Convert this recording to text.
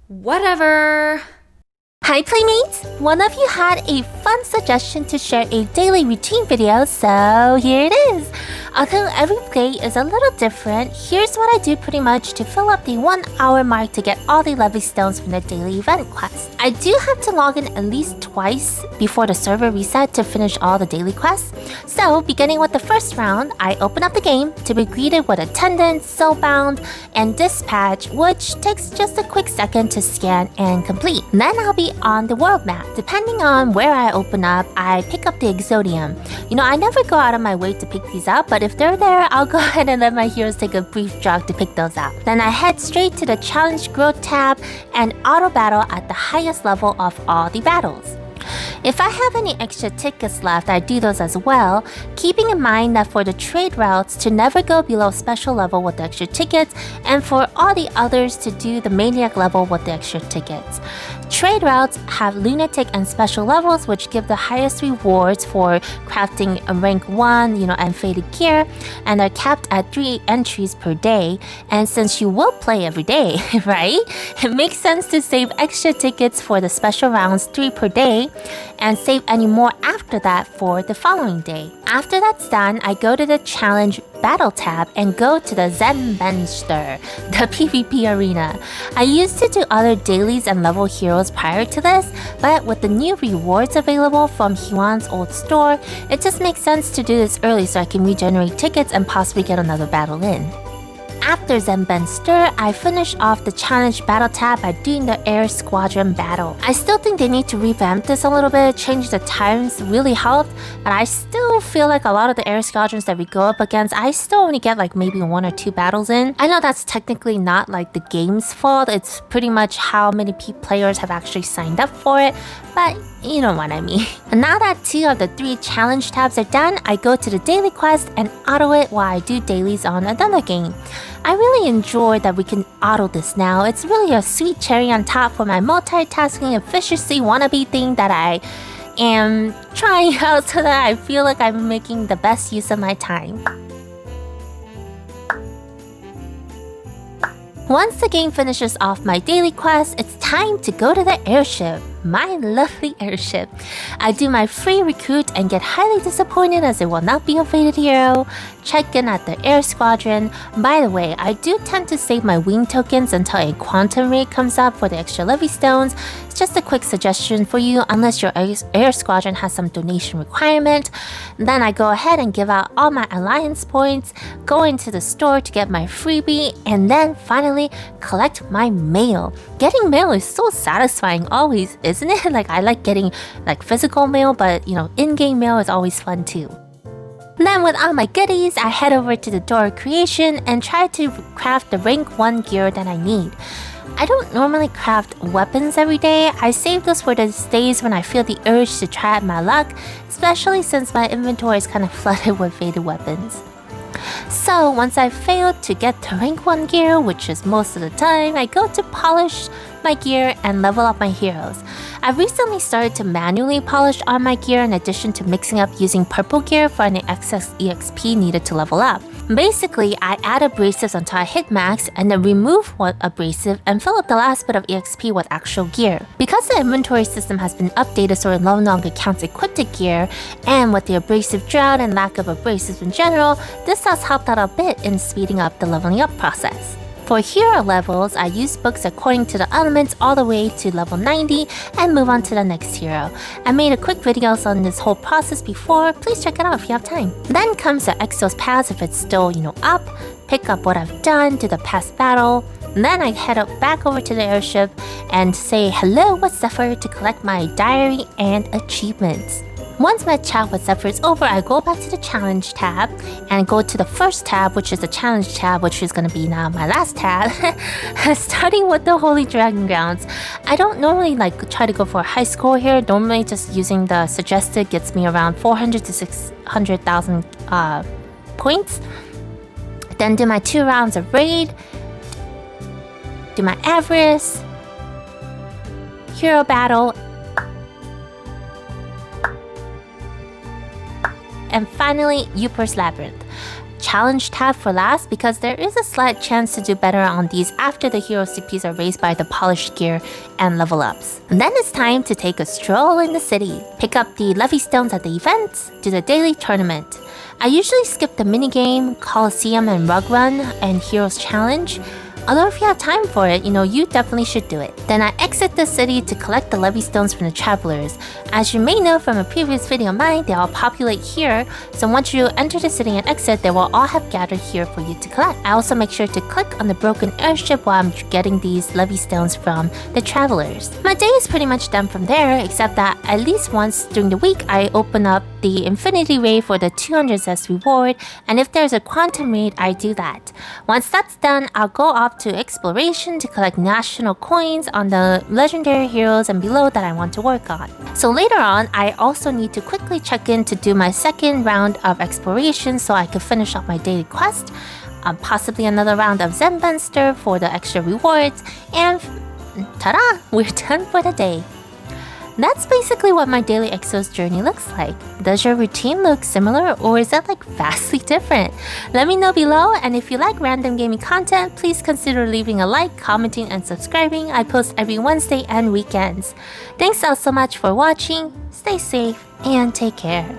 Whatever. Hi Playmates! One of you had a fun suggestion to share a daily routine video, so here it is! Although every play is a little different, here's what I do pretty much to fill up the 1 hour mark to get all the levy stones from the daily event quest. I do have to log in at least twice before the server reset to finish all the daily quests. So beginning with the first round, I open up the game to be greeted with attendance, soulbound, and dispatch, which takes just a quick second to scan and complete. Then I'll be on the world map. Depending on where I open up, I pick up the Exodium. I never go out of my way to pick these up, but if they're there, I'll go ahead and let my heroes take a brief jog to pick those up. Then I head straight to the Challenge Growth tab and auto battle at the highest level of all the battles. If I have any extra tickets left, I do those as well, keeping in mind that for the trade routes to never go below special level with the extra tickets, and for all the others to do the maniac level with the extra tickets. Trade routes have lunatic and special levels, which give the highest rewards for crafting a rank 1, and faded gear, and are capped at 3 entries per day. And since you will play every day, right? It makes sense to save extra tickets for the special rounds 3 per day, and save any more after that for the following day. After that's done, I go to the challenge battle tab and go to the Zenbenster, the PvP arena. I used to do other dailies and level heroes prior to this, but with the new rewards available from Hwan's old store, it just makes sense to do this early so I can regenerate tickets and possibly get another battle in. After Zenbenster, I finish off the challenge battle tab by doing the air squadron battle. I still think they need to revamp this a little bit, change the times really helped, but I still feel like a lot of the air squadrons that we go up against, I still only get like maybe 1 or 2 battles in. I know that's technically not like the game's fault, it's pretty much how many players have actually signed up for it, but you know what I mean. And now that 2 of the 3 challenge tabs are done, I go to the daily quest and auto it while I do dailies on another game. I really enjoy that we can auto this now. It's really a sweet cherry on top for my multitasking efficiency wannabe thing that I am trying out so that I feel like I'm making the best use of my time. Once the game finishes off my daily quest, it's time to go to the airship. My lovely airship. I do my free recruit and get highly disappointed as it will not be a faded hero. Check in at the air squadron. By the way, I do tend to save my wing tokens until a quantum rate comes up for the extra levy stones. It's just a quick suggestion for you unless your air squadron has some donation requirement. Then I go ahead and give out all my alliance points, go into the store to get my freebie, and then finally collect my mail. Getting mail is so satisfying always, isn't it? Like I like getting physical mail, but in-game mail is always fun too. Then with all my goodies, I head over to the door of creation and try to craft the rank 1 gear that I need. I don't normally craft weapons every day. I save those for those days when I feel the urge to try out my luck, especially since my inventory is kind of flooded with faded weapons. So once I've failed to get to rank 1 gear, which is most of the time, I go to polish my gear and level up my heroes. I've recently started to manually polish all my gear in addition to mixing up using purple gear for any excess EXP needed to level up. Basically, I add abrasives until I hit max and then remove one abrasive and fill up the last bit of EXP with actual gear. Because the inventory system has been updated so it no longer counts equipped gear, and with the abrasive drought and lack of abrasives in general, this has helped out a bit in speeding up the leveling up process. For hero levels, I use books according to the elements all the way to level 90 and move on to the next hero. I made a quick videos on this whole process before, please check it out if you have time. Then comes the Exos pass if it's still, up, pick up what I've done to the past battle. And then I head back over to the airship and say hello with Zephyr to collect my diary and achievements. Once my chat with Zephyr is over, I go back to the challenge tab and go to the first tab, which is the challenge tab, which is going to be now my last tab, starting with the Holy Dragon Grounds. I don't normally try to go for a high score here. Normally just using the suggested gets me around 400 to 600,000 points. Then do my 2 rounds of raid, do my Avarice, hero battle, and finally, Uper's Labyrinth. challenge tab for last because there is a slight chance to do better on these after the hero CPs are raised by the polished gear and level ups. And then it's time to take a stroll in the city. Pick up the levy stones at the events, do the daily tournament. I usually skip the minigame, Coliseum and Rug Run, and Heroes Challenge. Although if you have time for it, you definitely should do it. Then I exit the city to collect the levy stones from the travelers. As you may know from a previous video of mine, they all populate here, so once you enter the city and exit, they will all have gathered here for you to collect. I also make sure to click on the broken airship while I'm getting these levy stones from the travelers. My day is pretty much done from there, except that at least once during the week, I open up the Infinity Ray for the 200 Zest reward, and if there's a Quantum Raid, I do that. Once that's done, I'll go off to Exploration to collect national coins on the legendary heroes and below that I want to work on. So later on, I also need to quickly check in to do my second round of exploration so I can finish up my daily quest, possibly another round of Zenbunster for the extra rewards, and ta-da! We're done for the day. That's basically what my daily Exos journey looks like. Does your routine look similar or is that vastly different? Let me know below, and if you like random gaming content, please consider leaving a like, commenting, and subscribing. I post every Wednesday and weekends. Thanks all so much for watching, stay safe, and take care.